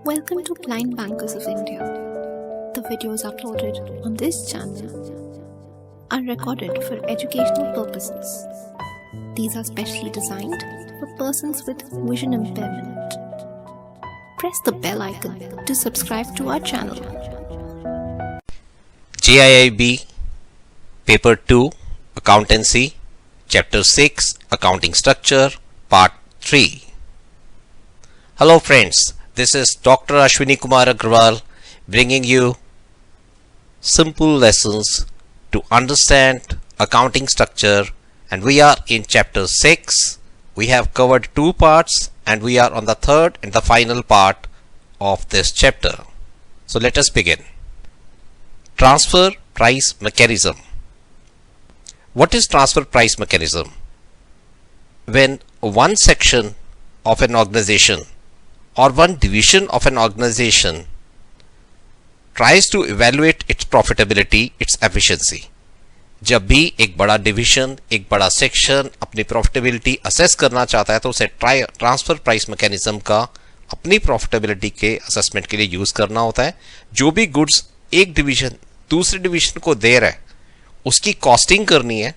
Welcome to Blind Bankers of India. The videos uploaded on this channel are recorded for educational purposes. These are specially designed for persons with vision impairment. Press the bell icon to subscribe to our channel. JIIB Paper 2 Accountancy Chapter 6 Accounting Structure Part 3. Hello friends, this is Dr. Ashwini Kumar Agrawal bringing you simple lessons to understand accounting structure, and we are in Chapter 6. We have covered 2 parts and we are on the third and the final part of this chapter. So let us begin. Transfer price mechanism. What is transfer price mechanism? When one section of an organization or one division of an organization tries to evaluate its profitability, its efficiency. जब भी एक बड़ा division, एक बड़ा section अपनी profitability assess करना चाहता है तो उसे ट्रांसफर प्राइस मैकेनिज्म का अपनी प्रॉफिटेबिलिटी के असेसमेंट के लिए यूज करना होता है. जो भी गुड्स एक डिवीजन दूसरे डिवीजन को दे रहा है उसकी कॉस्टिंग करनी है.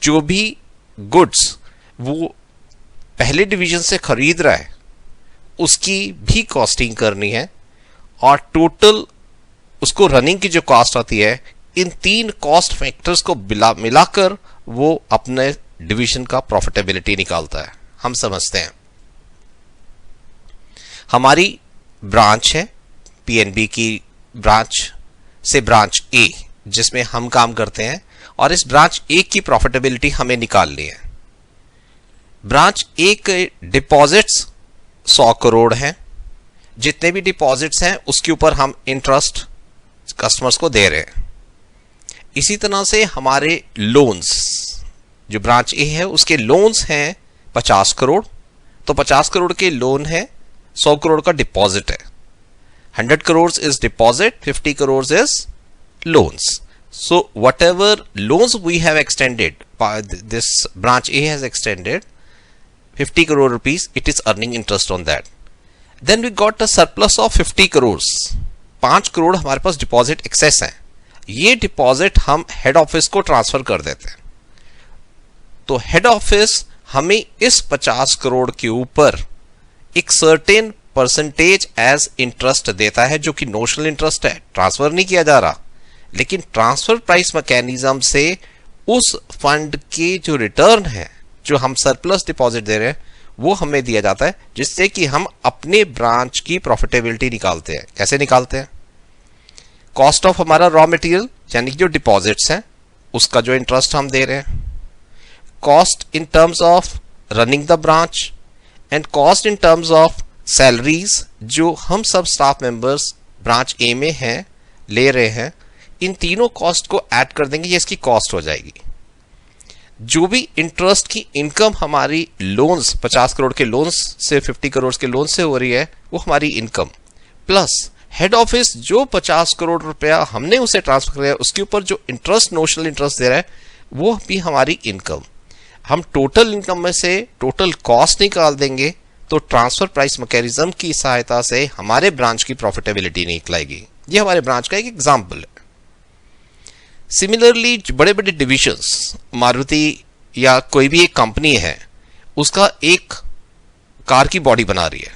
जो भी गुड्स वो पहले डिवीजन से खरीद रहा है उसकी भी कॉस्टिंग करनी है, और टोटल उसको रनिंग की जो कॉस्ट आती है इन 3 कॉस्ट फैक्टर्स को मिलाकर वो अपने डिवीजन का प्रॉफिटेबिलिटी निकालता है. हम समझते हैं हमारी ब्रांच है पीएनबी की ब्रांच से ब्रांच ए जिसमें हम काम करते हैं, और इस ब्रांच ए की प्रॉफिटेबिलिटी हमें निकालनी है. ब्रांच ए के डिपॉजिट्स 100 करोड़ हैं. जितने भी डिपॉजिट्स हैं उसके ऊपर हम इंटरेस्ट कस्टमर्स को दे रहे हैं. इसी तरह से हमारे लोन्स, जो ब्रांच ए है उसके लोन्स हैं 50 करोड़, तो 50 करोड़ के लोन है, 100 करोड़ का डिपॉजिट है. 100 crore is deposit, 50 crore is loans. So whatever loans we have extended, this branch A has extended 50 crore rupees, it is earning interest on that. Then we got a surplus of 50 crores. 5 crore हमारे पास deposit access है. ये deposit हम head office को transfer कर देते हैं. तो head office हमें इस 50 करोड़ के ऊपर एक सर्टेन परसेंटेज एज इंटरेस्ट देता है, जो कि नोशनल इंटरेस्ट है, ट्रांसफर नहीं किया जा रहा, लेकिन ट्रांसफर प्राइस मैकेनिज्म से उस फंड के जो रिटर्न है, जो हम सरप्लस डिपॉजिट दे रहे हैं, वो हमें दिया जाता है, जिससे कि हम अपने ब्रांच की प्रॉफिटेबिलिटी निकालते हैं. कैसे निकालते हैं? कॉस्ट ऑफ हमारा रॉ मटेरियल यानी कि जो डिपॉजिट्स हैं उसका जो इंटरेस्ट हम दे रहे हैं, cost in terms of running the branch, and cost in terms of salaries जो हम सब स्टाफ मेंबर्स ब्रांच ए में हैं ले रहे हैं. इन तीनों कॉस्ट को ऐड कर देंगे, ये इसकी कॉस्ट हो जाएगी. जो भी इंटरेस्ट की इनकम हमारी लोन्स 50 करोड़ के लोन्स से 50 करोड़ के लोन से हो रही है वो हमारी इनकम, प्लस हेड ऑफिस जो 50 करोड़ रुपया हमने उसे ट्रांसफर किया उसके ऊपर जो इंटरेस्ट नोशनल इंटरेस्ट दे रहा है वो भी हमारी इनकम. हम टोटल इनकम में से टोटल कॉस्ट निकाल देंगे तो ट्रांसफर प्राइस मैकेनिज्म की सहायता से हमारे ब्रांच की प्रॉफिटेबिलिटी निकलेगी. ये हमारे ब्रांच का एक एग्जाम्पल है. सिमिलरली बड़े बड़े डिविजन्स, मारुति या कोई भी एक कंपनी है, उसका एक कार की बॉडी बना रही है,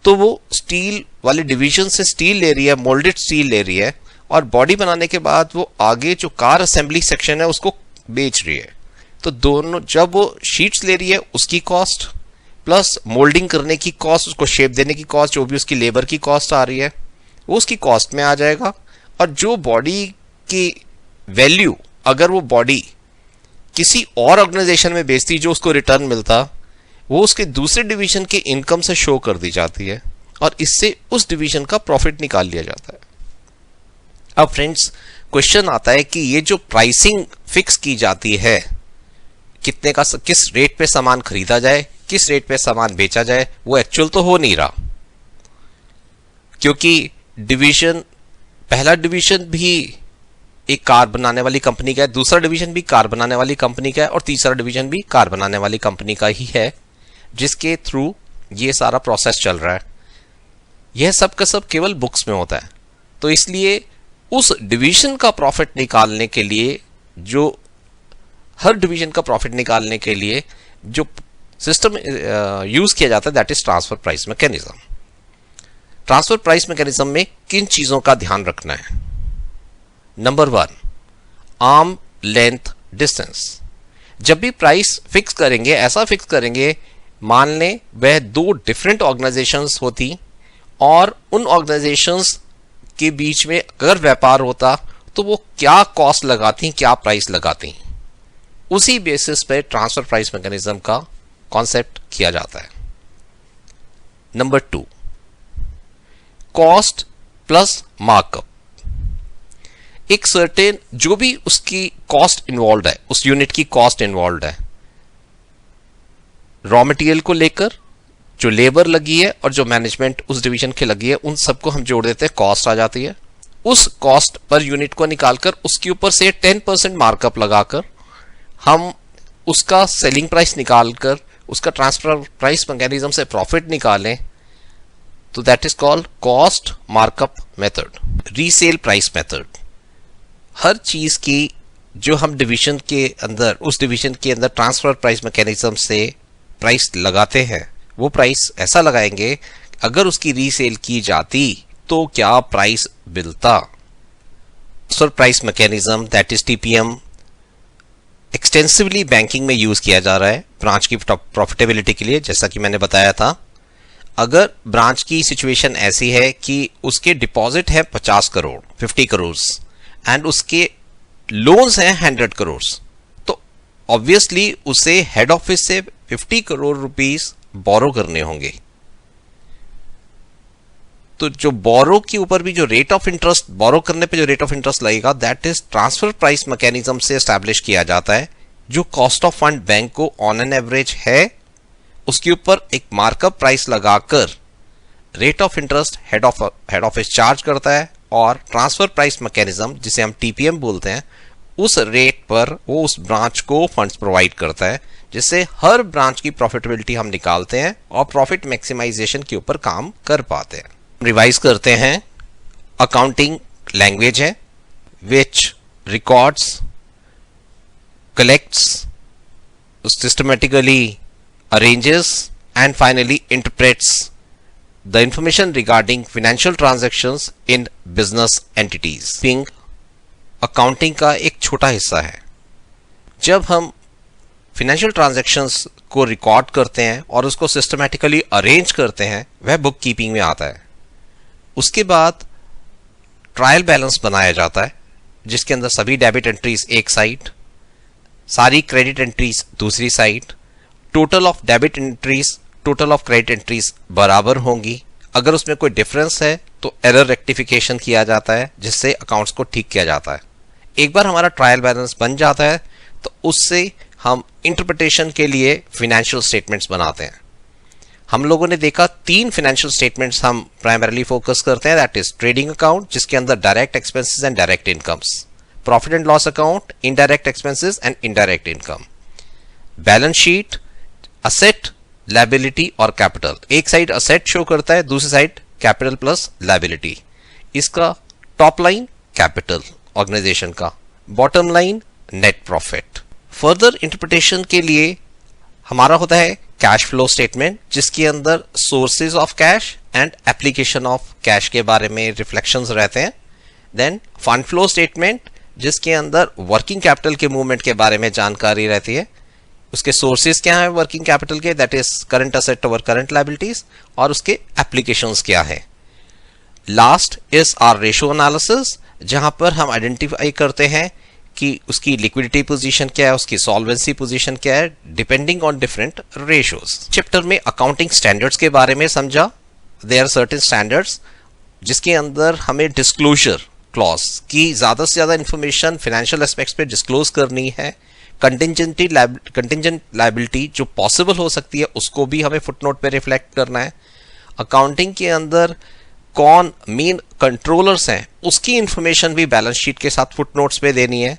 तो वो स्टील वाले डिवीजन से स्टील ले रही है, मोल्डेड स्टील ले रही है, और बॉडी बनाने के बाद वो आगे जो कार असेंबली सेक्शन है उसको बेच रही है. तो दोनों जब वो शीट्स ले रही है उसकी कॉस्ट प्लस मोल्डिंग करने की कॉस्ट, उसको शेप देने की कॉस्ट, जो भी उसकी लेबर की कॉस्ट आ रही है वो उसकी कॉस्ट में आ जाएगा. और जो बॉडी की वैल्यू अगर वो बॉडी किसी और ऑर्गेनाइजेशन में बेचती जो उसको रिटर्न मिलता, वो उसके दूसरे डिवीजन के इनकम से शो कर दी जाती है, और इससे उस डिवीजन का प्रॉफिट निकाल लिया जाता है. अब फ्रेंड्स क्वेश्चन आता है कि ये जो प्राइसिंग फिक्स की जाती है, कितने का किस रेट पे सामान खरीदा जाए, किस रेट पे सामान बेचा जाए, वो एक्चुअल तो हो नहीं रहा, क्योंकि डिवीजन, पहला डिवीजन भी एक कार बनाने वाली कंपनी का है, दूसरा डिवीजन भी कार बनाने वाली कंपनी का है, और तीसरा डिवीजन भी कार बनाने वाली कंपनी का ही है, जिसके थ्रू ये सारा प्रोसेस चल रहा है. यह सब का सब केवल बुक्स में होता है। तो इसलिए उस डिवीजन का प्रॉफिट निकालने के लिए, जो हर डिवीजन का प्रॉफिट निकालने के लिए जो सिस्टम यूज किया जाता है, that is transfer price mechanism. Transfer price mechanism में किन चीजों का ध्यान रखना है? Number 1, arm length distance. जब भी प्राइस फिक्स करेंगे, ऐसा फिक्स करेंगे, मान लें वह 2 डिफरेंट ऑर्गेनाइजेशंस होती और उन ऑर्गेनाइजेशंस के बीच में अगर व्यापार होता तो वो क्या कॉस्ट लगाती, क्या प्राइस लगाती, उसी बेसिस पे ट्रांसफर प्राइस मैकेनिज्म का कॉन्सेप्ट किया जाता है। Number 2, cost plus markup. एक सर्टेन जो भी उसकी कॉस्ट इन्वॉल्व है, उस यूनिट की कॉस्ट इन्वॉल्व है, रॉ मटेरियल को लेकर जो लेबर लगी है और जो मैनेजमेंट उस डिवीजन की लगी है, उन सबको हम जोड़ देते हैं, कॉस्ट आ जाती है। उस कॉस्ट पर यूनिट को निकालकर उसके ऊपर से 10% मार्कअप लगाकर हम उसका सेलिंग प्राइस निकालकर उसका ट्रांसफर प्राइस मैकेनिज्म से प्रॉफिट निकालें, तो that is called cost markup method. Resale price method, हर चीज की जो हम डिवीजन के अंदर, उस डिवीजन के अंदर ट्रांसफर प्राइस मैकेनिज्म से प्राइस लगाते हैं, वो प्राइस ऐसा लगाएंगे अगर उसकी रीसेल की जाती तो क्या प्राइस मिलता। Transfer price mechanism that is TPM extensively banking में यूज किया जा रहा है ब्रांच की प्रॉफिटेबिलिटी के लिए। जैसा कि मैंने बताया था, अगर ब्रांच की सिचुएशन ऐसी है कि उसके डिपॉजिट है 50 करोड़ 50 करोड़ एंड उसके लोन्स हैं 100 करोड़, तो ऑब्वियसली उसे हेड ऑफिस से 50 करोड़ रुपीस बोरो करने होंगे। तो जो बोरो के ऊपर भी जो रेट ऑफ इंटरेस्ट, बोरो करने पे जो रेट ऑफ इंटरेस्ट लगेगा, that is transfer price mechanism से एस्टैब्लिश किया जाता है। जो कॉस्ट ऑफ फंड बैंक को ऑन एन एवरेज है, उसके ऊपर एक मार्कअप प्राइस लगाकर rate of interest head office charge करता है और ट्रांसफर प्राइस मैकेनिज्म, जिसे हम टीपीएम बोलते हैं, उस रेट पर वो उस ब्रांच को फंड्स प्रोवाइड करता है, जिससे हर ब्रांच की प्रॉफिटेबिलिटी हम निकालते हैं और प्रॉफिट मैक्सिमाइजेशन के ऊपर काम कर पाते हैं। रिवाइज करते हैं। अकाउंटिंग लैंग्वेज है which records, collects, systematically arranges and finally interprets the information regarding financial transactions in business entities. Being accounting का एक छोटा हिस्सा है। जब हम फाइनेंशियल ट्रांजैक्शंस को रिकॉर्ड करते हैं और उसको सिस्टमैटिकली अरेंज करते हैं, वह बुक कीपिंग में आता है। उसके बाद ट्रायल बैलेंस बनाया जाता है, जिसके अंदर सभी डेबिट एंट्रीज एक साइड, सारी क्रेडिट एंट्रीज दूसरी side, total of debit entries total of credit entries बराबर होंगी। अगर उसमें कोई डिफरेंस है तो एरर रेक्टिफिकेशन किया जाता है, जिससे अकाउंट्स को ठीक किया जाता है। एक बार हमारा ट्रायल बैलेंस बन जाता है तो उससे हम इंटरप्रिटेशन के लिए फाइनेंशियल स्टेटमेंट्स बनाते हैं। हम लोगों ने देखा 3 फाइनेंशियल स्टेटमेंट्स हम प्राइमरीली फोकस करते हैं, दैट इज ट्रेडिंग अकाउंट, जिसके अंदर direct expenses and direct incomes, profit and loss account, indirect expenses and indirect income, balance sheet, asset, liability और कैपिटल। एक साइड असेट शो करता है, दूसरी साइड कैपिटल प्लस लायबिलिटी। इसका टॉप लाइन कैपिटल ऑर्गेनाइजेशन का, bottom line net profit. Further interpretation के लिए हमारा होता है कैश फ्लो स्टेटमेंट, जिसके अंदर sources of cash and application of cash के बारे में रिफ्लेक्शंस रहते हैं। देन फंड फ्लो स्टेटमेंट, जिसके अंदर वर्किंग कैपिटल के मूवमेंट के बारे में जानकारी रहती है। उसके सोर्सेज क्या है वर्किंग कैपिटल के, that is current asset over current liabilities, और उसके एप्लीकेशंस क्या है। Last is our ratio analysis, जहां पर हम आइडेंटिफाई करते हैं कि उसकी लिक्विडिटी पोजीशन क्या है, उसकी सॉल्वेंसी पोजीशन क्या है, depending on different ratios. Chapter में अकाउंटिंग स्टैंडर्ड्स के बारे में समझा। देयर आर सर्टेन स्टैंडर्ड्स जिसके अंदर हमें डिस्क्लोजर क्लॉज की ज्यादा से ज्यादा इंफॉर्मेशन फाइनेंशियल एस्पेक्ट्स पे डिस्क्लोज करनी है। कंटिंजेंट लायबिलिटी जो पॉसिबल हो सकती है, उसको भी हमें फुटनोट पे रिफ्लेक्ट करना है। अकाउंटिंग के अंदर कौन मेन कंट्रोलर्स हैं, उसकी इंफॉर्मेशन भी बैलेंस शीट के साथ फुटनोट्स पे देनी है।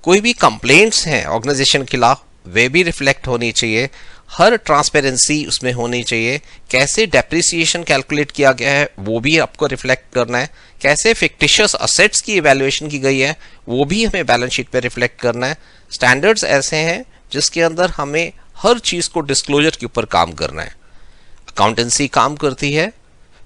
कोई भी कंप्लेंट्स हैं ऑर्गेनाइजेशन के खिलाफ, वे भी रिफ्लेक्ट होनी चाहिए। हर ट्रांसपेरेंसी उसमें होनी चाहिए। कैसे डेप्रिसिएशन कैलकुलेट किया गया है वो भी आपको रिफ्लेक्ट करना है, कैसे फिक्टिशियस असेट्स की इवैल्यूएशन की गई है वो भी हमें बैलेंस शीट पे रिफ्लेक्ट करना है। स्टैंडर्ड्स ऐसे हैं जिसके अंदर हमें हर चीज को डिस्क्लोजर के ऊपर काम करना है। अकाउंटेंसी काम करती है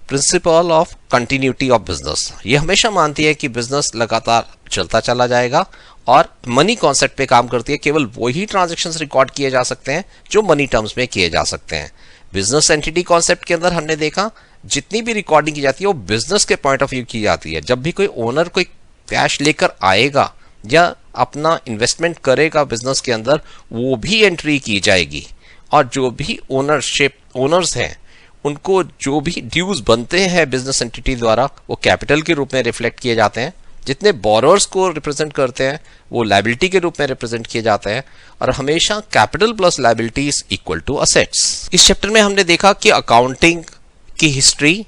principle of continuity of business, ये हमेशा मानती है कि बिजनेस लगातार चलता चला जाएगा, और मनी कॉन्सेप्ट पे काम करती है। केवल वही ट्रांजैक्शंस रिकॉर्ड किए जा सकते हैं जो मनी टर्म्स में किए जा सकते हैं। बिजनेस एंटिटी कॉन्सेप्ट के अंदर हमने देखा जितनी भी रिकॉर्डिंग की जाती है वो बिजनेस के पॉइंट ऑफ व्यू की जाती है। जब भी कोई ओनर कोई कैश लेकर आएगा या अपना इन्वेस्टमेंट करेगा बिजनेस के अंदर, वो भी एंट्री की जाएगी, और जो भी ओनर्स हैं उनको जो भी ड्यूज बनते हैं बिजनेस एंटिटी द्वारा वो कैपिटल के रूप में रिफ्लेक्ट किए जाते हैं। जितने बोरोअर्स को रिप्रेजेंट करते हैं वो लायबिलिटी के रूप में रिप्रेजेंट किए जाते हैं, और हमेशा capital plus liability is equal to assets. इस चैप्टर में हमने देखा कि अकाउंटिंग की हिस्ट्री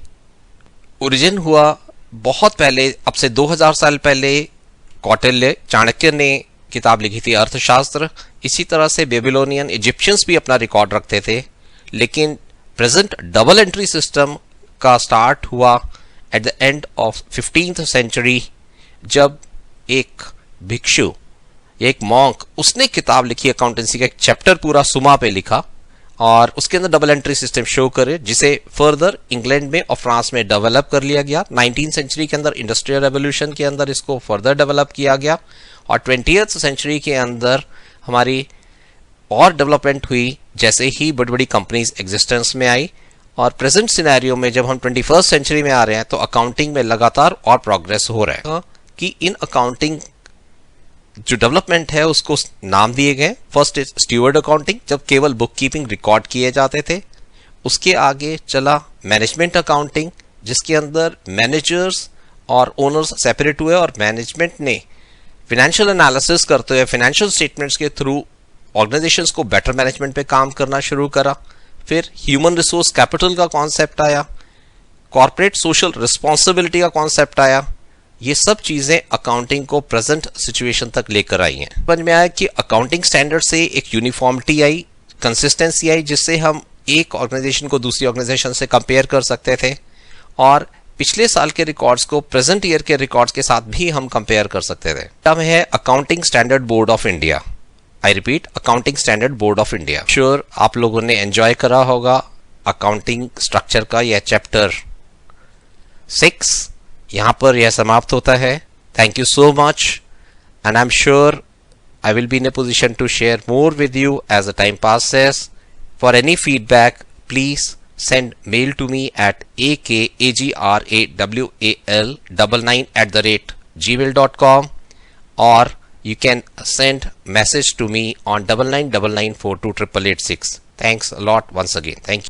ओरिजिन हुआ बहुत पहले, अब से 2000 साल पहले कौटिल्य चाणक्य ने किताब लिखी थी अर्थशास्त्र। इसी तरह से बेबीलोनियन इजिप्शियंस भी अपना रिकॉर्ड रखते थे, लेकिन प्रेजेंट डबल एंट्री सिस्टम का स्टार्ट हुआ at the end of 15th century, जब एक भिक्षु, एक मॉन्क, उसने किताब लिखी अकाउंटेंसी का एक चैप्टर पूरा सुमा पे लिखा, और उसके अंदर डबल एंट्री सिस्टम शो करे, जिसे फर्दर इंग्लैंड में और फ्रांस में डेवलप कर लिया गया। 19th सेंचुरी के अंदर इंडस्ट्रियल रेवोल्यूशन के अंदर इसको फर्दर डेवलप किया गया, और 20th सेंचुरी के अंदर हमारी और डेवलपमेंट हुई जैसे ही बड़ी बड़ी कंपनीज एग्जिस्टेंस में आई। और प्रेजेंट सिनेरियो में जब हम 21st सेंचुरी में आ रहे हैं तो अकाउंटिंग में लगातार और प्रोग्रेस हो रहा है कि इन अकाउंटिंग जो डेवलपमेंट है उसको नाम दिए गए। फर्स्ट इज स्टीवर्ड अकाउंटिंग, जब केवल बुक कीपिंग रिकॉर्ड किए जाते थे। उसके आगे चला मैनेजमेंट अकाउंटिंग, जिसके अंदर मैनेजर्स और ओनर्स सेपरेट हुए, और मैनेजमेंट ने फाइनेंशियल एनालिसिस करते हुए फाइनेंशियल स्टेटमेंट्स के थ्रू ऑर्गेनाइजेशंस को बेटर मैनेजमेंट पे काम करना शुरू करा। फिर ह्यूमन रिसोर्स कैपिटल का कॉन्सेप्ट आया, कॉर्पोरेट सोशल रिस्पॉन्सिबिलिटी का कॉन्सेप्ट आया। ये सब चीजें अकाउंटिंग को प्रेजेंट सिचुएशन तक लेकर आई हैं। समझ में आया कि अकाउंटिंग स्टैंडर्ड से एक यूनिफॉर्मिटी आई, कंसिस्टेंसी आई, जिससे हम एक ऑर्गेनाइजेशन को दूसरी ऑर्गेनाइजेशन से कंपेयर कर सकते थे, और पिछले साल के रिकॉर्ड्स को प्रेजेंट ईयर के रिकॉर्ड्स के साथ भी हम कंपेयर कर सकते थे। अब है accounting standard board of India. I repeat, accounting standard board of India. Sure आप लोगों ने एंजॉय करा होगा अकाउंटिंग स्ट्रक्चर का यह चैप्टर 6। यहाँ पर यह समाप्त होता है। Thank you so much, and I am sure I will be in a position to share more with you as the time passes. For any feedback, please send mail to me at akagrawal99@gmail.com, or you can send message to me on 9999428886. Thanks a lot once again. Thank you.